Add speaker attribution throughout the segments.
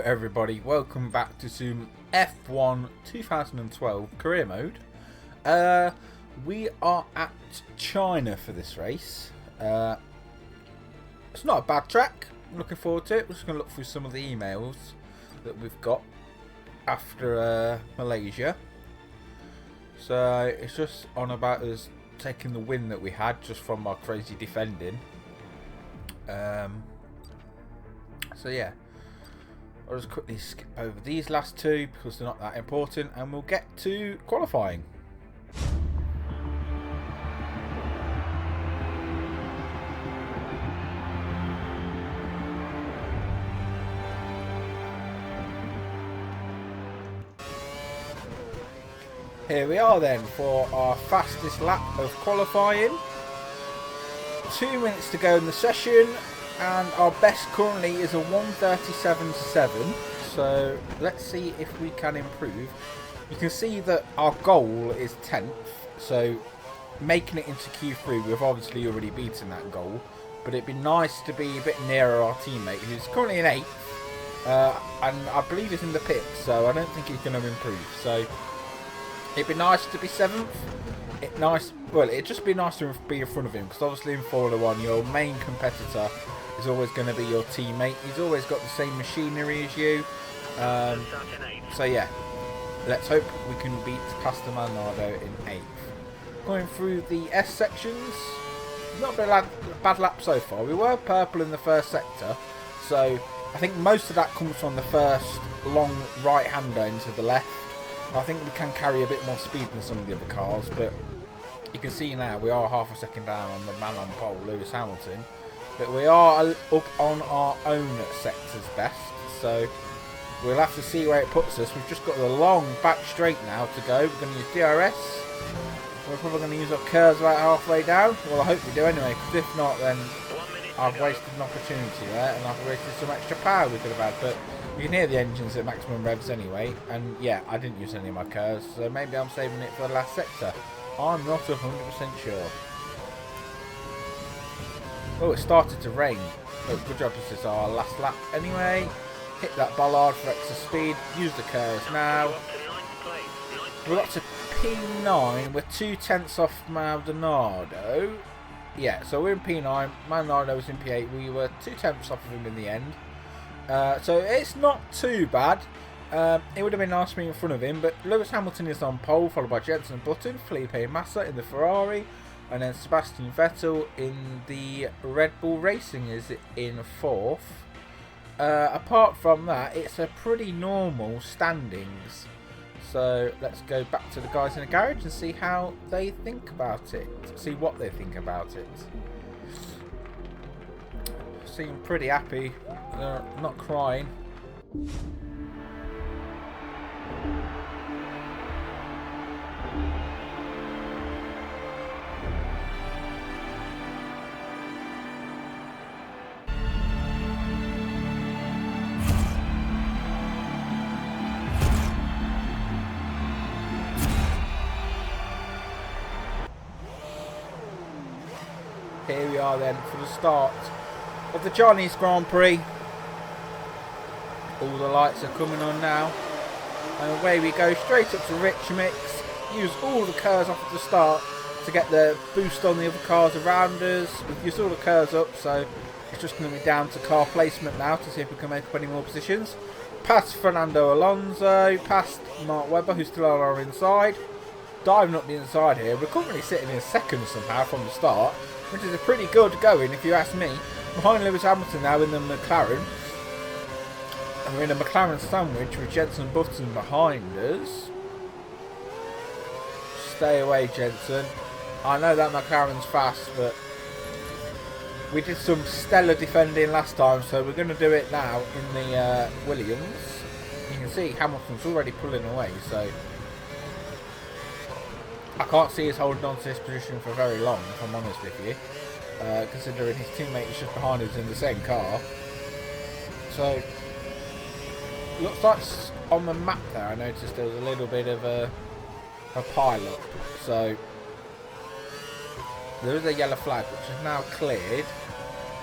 Speaker 1: everybody, welcome back to some F1 2012 career mode. We are at China for this race. It's not a bad track, I'm looking forward to it. We're just going to look through some of the emails that we've got after Malaysia. So it's just on about us taking the win that we had just from our crazy defending. So yeah, I'll just quickly skip over these last two because they're not that important, and we'll get to qualifying. Here we are then for our fastest lap of qualifying. 2 minutes to go in the session, and our best currently is a 1:37.7. So let's see if we can improve. You can see that our goal is 10th, so making it into Q3, we've obviously already beaten that goal, but it'd be nice to be a bit nearer our teammate, who's currently in 8th, and I believe he's in the pit, so I don't think he's going to improve. So it'd be nice to be 7th. It'd just be nice to be in front of him, because obviously in Formula 1 your main competitor is always going to be your teammate. He's always got the same machinery as you. So yeah, let's hope we can beat Pastor Manardo in 8th. Going through the S sections, not been a bad lap so far. We were purple in the first sector, so I think most of that comes from the first long right-hander into the left. I think we can carry a bit more speed than some of the other cars, but you can see now we are half a second down on the man on pole, Lewis Hamilton. But we are up on our own sector's best, so we'll have to see where it puts us. We've just got the long back straight now to go. We're going to use DRS. We're probably going to use our curves about halfway down. Well, I hope we do anyway, because if not, then I've wasted an opportunity there, and I've wasted some extra power we could have had. But you can hear the engines at maximum revs anyway, and yeah, I didn't use any of my curves, so maybe I'm saving it for the last sector. I'm not 100% sure. Oh, it started to rain. Oh, good job, this is our last lap anyway. Hit that bollard for extra speed. Use the curves now. We're up to P9. We're 2/10 off Maldonado. Yeah, so we're in P9. Maldonado was in P8. We were 2/10 off of him in the end. So it's not too bad. It would have been nice to be in front of him, but Lewis Hamilton is on pole, followed by Jenson Button, Felipe Massa in the Ferrari, and then Sebastian Vettel in the Red Bull Racing is in 4th. Apart from that, it's a pretty normal standings. So let's go back to the guys in the garage and see how they think about it. See what they think about it. Seem pretty happy. They're not crying. Here we are then for the start of the Chinese Grand Prix. All the lights are coming on now, and away we go straight up to Rich Mix. Use all the curves off at the start to get the boost on the other cars around us. We've used all the curves up, so it's just going to be down to car placement now to see if we can make up any more positions. Past Fernando Alonso, past Mark Webber, who's still on our inside. Diving up the inside here, we're currently sitting in 2nd somehow from the start, which is a pretty good going if you ask me. Behind Lewis Hamilton now in the McLaren. And we're in a McLaren sandwich with Jenson Button behind us. Stay away, Jenson. I know that McLaren's fast, but we did some stellar defending last time, so we're going to do it now in the Williams. You can see Hamilton's already pulling away, so I can't see us holding on to this position for very long, if I'm honest with you, considering his teammate is just behind us in the same car. So looks like on the map there I noticed there was a little bit of a pile-up, so there is a yellow flag which is now cleared.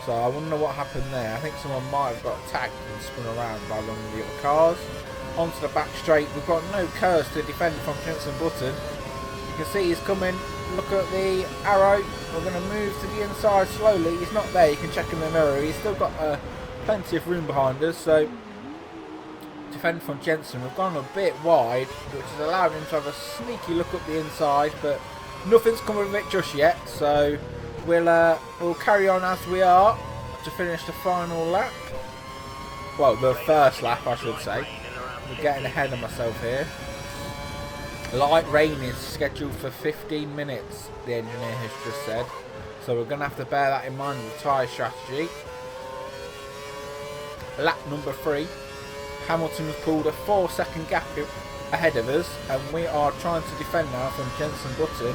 Speaker 1: So I wonder what happened there. I think someone might have got tagged and spun around by one of the other cars. Onto the back straight. We've got no curves to defend from Jenson Button. You can see he's coming. Look at the arrow. We're going to move to the inside slowly. He's not there. You can check in the mirror. He's still got plenty of room behind us. So defend from Jenson. We've gone a bit wide, which has allowed him to have a sneaky look up the inside, but nothing's come of it just yet. So we'll carry on as we are to finish the final lap. Well, the first lap, I should say. We're getting ahead of myself here. Light rain is scheduled for 15 minutes, the engineer has just said. So we're going to have to bear that in mind with the tyre strategy. Lap number 3. Hamilton has pulled a 4-second gap ahead of us, and we are trying to defend now from Jenson Button.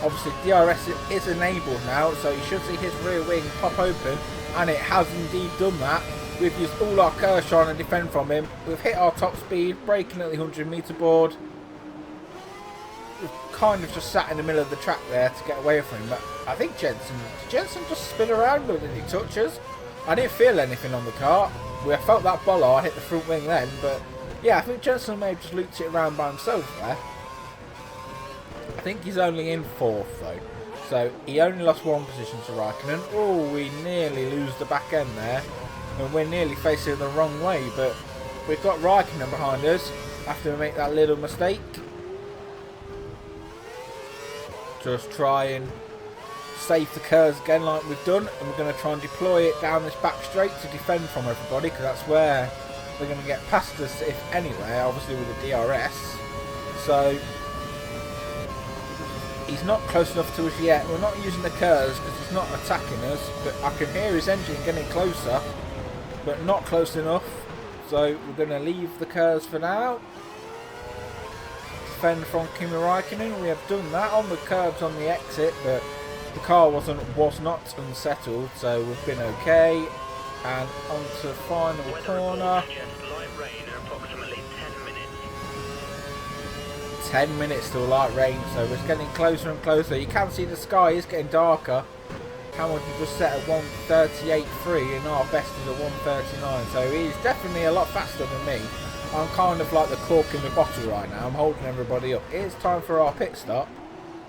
Speaker 1: Obviously DRS is enabled now, so you should see his rear wing pop open, and it has indeed done that. We've used all our curves trying to defend from him. We've hit our top speed, braking at the 100 metre board. We've kind of just sat in the middle of the track there to get away from him, but I think Jenson just spin around, or did he touch us? I didn't feel anything on the car. I felt that bollard hit the front wing then, but yeah, I think Jenson may have just looped it around by himself there. I think he's only in 4th though, so he only lost 1 position to Raikkonen. Oh, we nearly lose the back end there, and we're nearly facing it the wrong way, but we've got Raikkonen behind us after we make that little mistake. Just try and save the curves again like we've done, and we're going to try and deploy it down this back straight to defend from everybody, because that's where they're going to get past us, if anywhere, obviously with the DRS. So he's not close enough to us yet. We're not using the curves because he's not attacking us, but I can hear his engine getting closer, but not close enough. So we're going to leave the curves for now. Defend from Kimi Raikkonen. We have done that on the curbs on the exit, but the car was not unsettled, so we've been okay. And onto the final corner. 10 minutes till light rain, so it's getting closer and closer. You can see the sky is getting darker. Hamilton just set a 1:38.3 and our best is a 1:39, so he's definitely a lot faster than me. I'm kind of like the cork in the bottle right now. I'm holding everybody up. It's time for our pit stop.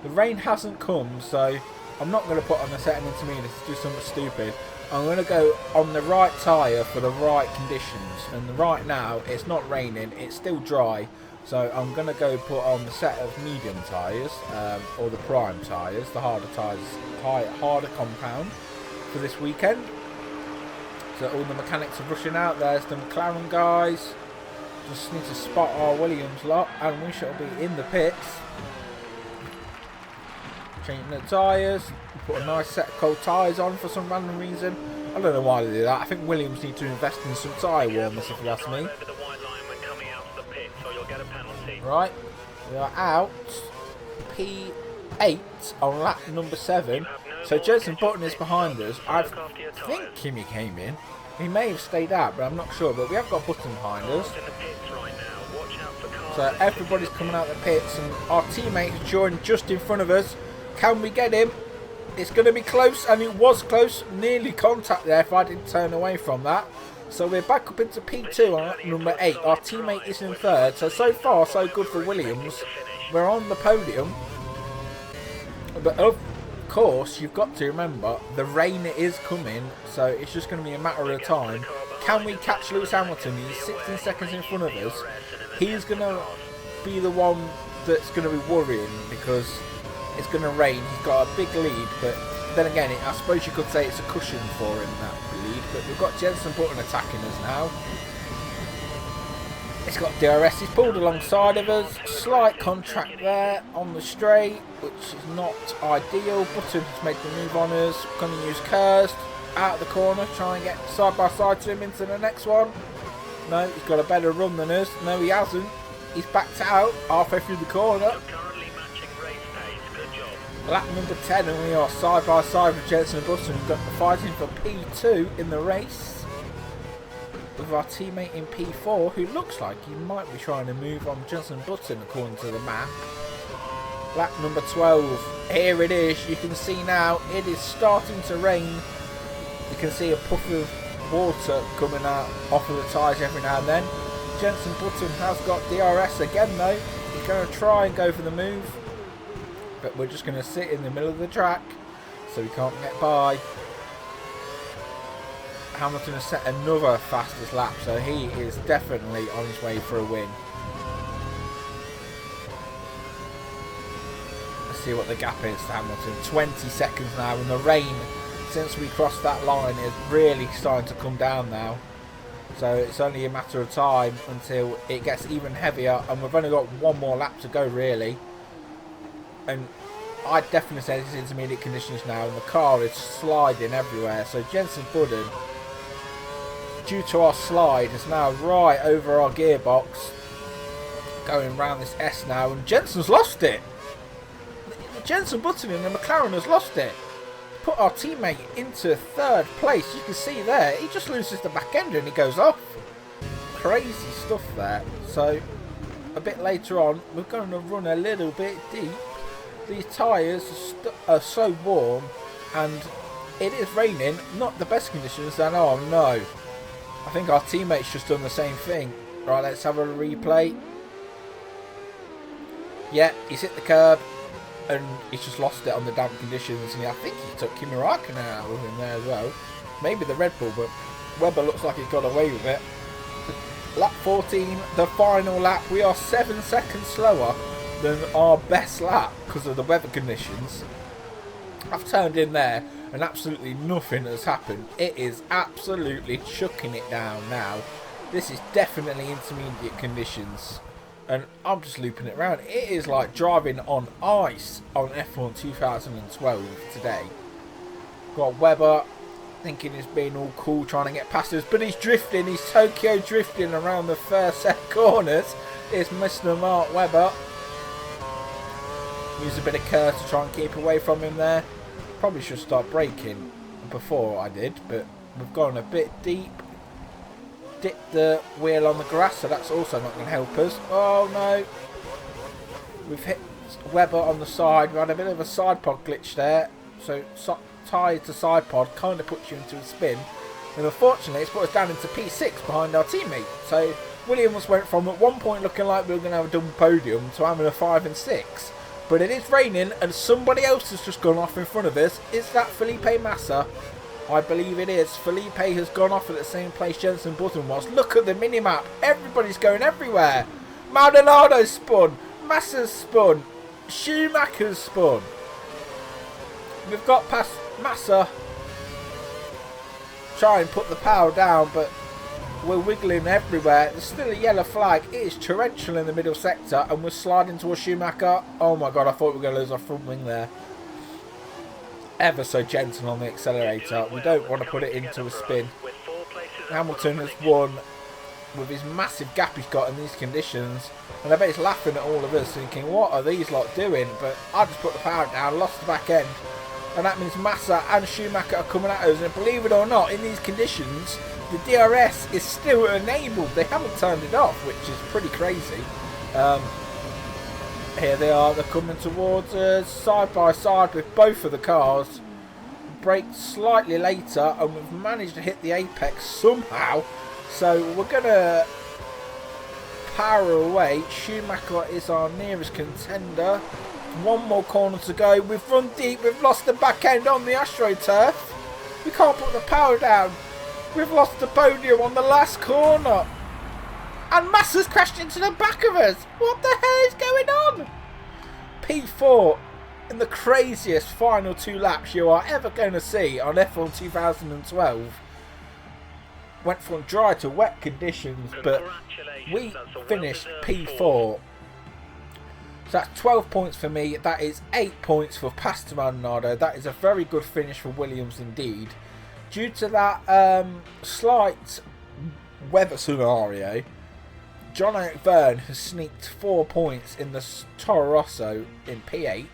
Speaker 1: The rain hasn't come, so I'm not going to put on a setting intermediate to do something stupid. I'm going to go on the right tyre for the right conditions, and right now it's not raining, it's still dry, so I'm going to go put on the set of medium tyres, or the prime tyres, the harder tyres, harder compound for this weekend. So all the mechanics are rushing out. There's the McLaren guys. Just need to spot our Williams lot, and we shall be in the pits. Changing the tyres, put a nice set of cold tyres on for some random reason. I don't know why they do that. I think Williams need to invest in some tyre warmers, if you ask me. Right, we are out P8 on lap number 7. So Jenson Button is behind us. I think Kimi came in. He may have stayed out, but I'm not sure. But we have got Button behind us. So everybody's coming out the pits, and our teammate is joined just in front of us. Can we get him? It's going to be close, and it was close. Nearly contact there if I didn't turn away from that. So we're back up into P2 on number 8. Our teammate is in 3rd. So far, so good for Williams. We're on the podium. But of course, you've got to remember, the rain is coming. So it's just going to be a matter of time. Can we catch Lewis Hamilton? He's 16 seconds in front of us. He's going to be the one that's going to be worrying, because it's going to rain. He's got a big lead, but then again, I suppose you could say it's a cushion for him, that lead. But we've got Jenson Button attacking us now. It's got DRS. He's pulled alongside of us. Slight contract there on the straight, which is not ideal. Button has made the move on us. Going to use curves out of the corner, try and get side by side to him into the next one. No, he's got a better run than us. No, he hasn't. He's backed out halfway through the corner. Lap number 10, and we are side by side with Jenson Button. We've got fighting for P2 in the race with our teammate in P4, who looks like he might be trying to move on Jenson Button according to the map. Lap number 12, here it is. You can see now it is starting to rain. You can see a puff of water coming out off of the tyres every now and then. Jenson Button has got DRS again though. He's going to try and go for the move, but we're just going to sit in the middle of the track so we can't get by. Hamilton has set another fastest lap, so he is definitely on his way for a win. Let's see what the gap is to Hamilton. 20 seconds now, and the rain since we crossed that line is really starting to come down now. So it's only a matter of time until it gets even heavier, and we've only got one more lap to go really. And I definitely say this is intermediate conditions now, and the car is sliding everywhere. So Jenson Button, due to our slide, is now right over our gearbox, going round this S now, and Jenson's lost it. Jenson Button in the McLaren has lost it. Put our teammate into third place. You can see there, he just loses the back end and he goes off. Crazy stuff there. So a bit later on, we're going to run a little bit deep. These tyres are so warm, and it is raining. Not the best conditions. And oh no, I think our teammate's just done the same thing. Right, let's have a replay. Yeah, he's hit the curb and he's just lost it on the damp conditions, and I think he took Kimi Raikkonen out with him there as well. Maybe the Red Bull, but Webber looks like he's got away with it. Lap 14, the final lap. We are 7 seconds slower than our best lap because of the weather conditions. I've turned in there and absolutely nothing has happened. It is absolutely chucking it down now. This is definitely intermediate conditions, and I'm just looping it around. It is like driving on ice on F1 2012 today. Got Webber thinking he's being all cool, trying to get past us, but he's drifting. He's Tokyo drifting around the first set corners. It's Mr. Mark Webber. Use a bit of curve to try and keep away from him there. Probably should start braking before I did, but we've gone a bit deep. Dipped the wheel on the grass, so that's also not going to help us. Oh no, we've hit Webber on the side. We had a bit of a side pod glitch there, so tied to side pod kind of puts you into a spin, and unfortunately it's put us down into P6 behind our teammate. So Williams went from at one point looking like we were going to have a double podium to having a 5 and 6, but it is raining and somebody else has just gone off in front of us. Is that Felipe Massa? I believe it is. Felipe has gone off at the same place Jenson Button was. Look at the minimap. Everybody's going everywhere. Maldonado's spun. Massa's spun. Schumacher's spun. We've got past Massa. Try and put the power down, but we're wiggling everywhere. There's still a yellow flag. It is torrential in the middle sector, and we're sliding towards Schumacher. Oh my god, I thought we were going to lose our front wing there. Ever so gentle on the accelerator. We don't want to put it into a spin. Hamilton has won with his massive gap he's got in these conditions, and I bet he's laughing at all of us thinking, what are these lot doing? But I just put the power down, lost the back end, and that means Massa and Schumacher are coming at us. And believe it or not, in these conditions the DRS is still enabled. They haven't turned it off, which is pretty crazy. Here they are, they're coming towards us side by side with both of the cars. Braked slightly later, and we've managed to hit the apex somehow. So we're going to power away. Schumacher is our nearest contender. One more corner to go. We've run deep, we've lost the back end on the AstroTurf. We can't put the power down. We've lost the podium on the last corner. And Massa's crashed into the back of us. What the hell is going on? P4 in the craziest final 2 laps you are ever going to see on F1 2012. Went from dry to wet conditions, but we finished P4. So that's 12 points for me. That is 8 points for Pastor Maldonado. That is a very good finish for Williams indeed. Due to that slight weather scenario, John O'Byrne has sneaked 4 points in the Toro Rosso in P8.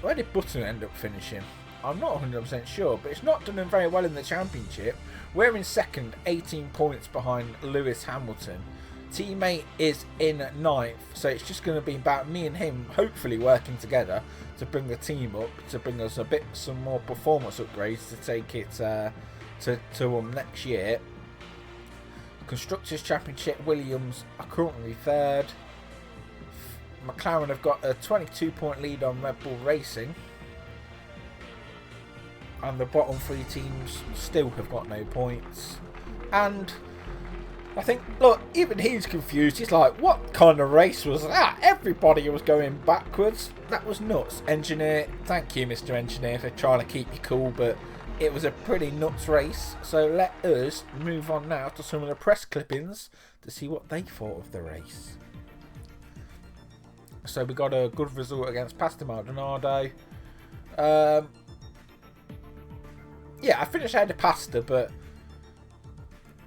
Speaker 1: Where did Button end up finishing? I'm not 100% sure, but it's not done very well in the championship. We're in second, 18 points behind Lewis Hamilton. teammate is in 9th, so it's just going to be about me and him hopefully working together to bring the team up, to bring us some more performance upgrades to take it to next year. Constructors Championship, Williams are currently 3rd. McLaren have got a 22-point lead on Red Bull Racing, and the bottom 3 teams still have got no points. And I think, look, even he's confused. He's like, what kind of race was that? Everybody was going backwards. That was nuts. Engineer, thank you, Mr. Engineer, for trying to keep you cool, but it was a pretty nuts race. So let us move on now to some of the press clippings to see what they thought of the race. So we got a good result against Pastor Maldonado. Yeah, I finished ahead of Pastor, but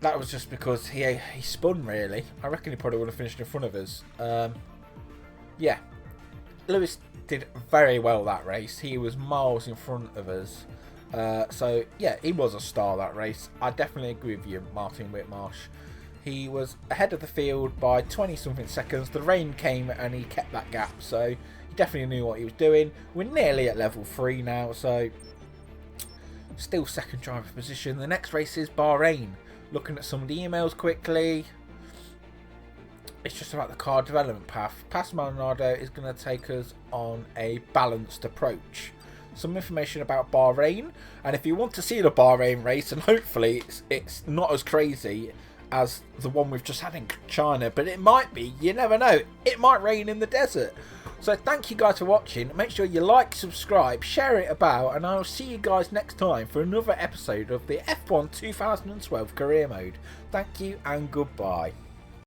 Speaker 1: that was just because he spun, really. I reckon he probably would have finished in front of us. Yeah, Lewis did very well that race. He was miles in front of us. So, yeah, he was a star that race. I definitely agree with you, Martin Whitmarsh. He was ahead of the field by 20-something seconds. The rain came and he kept that gap. So, he definitely knew what he was doing. We're nearly at level 3 now. So, still second driver position. The next race is Bahrain. Looking at some of the emails quickly. It's just about the car development path. Pastor Maldonado is going to take us on a balanced approach. Some information about Bahrain. And if you want to see the Bahrain race, and hopefully it's not as crazy as the one we've just had in China, but it might be, you never know, it might rain in the desert. So thank you guys for watching. Make sure you like, subscribe, share it about, and I'll see you guys next time for another episode of the F1 2012 career mode. Thank you and goodbye.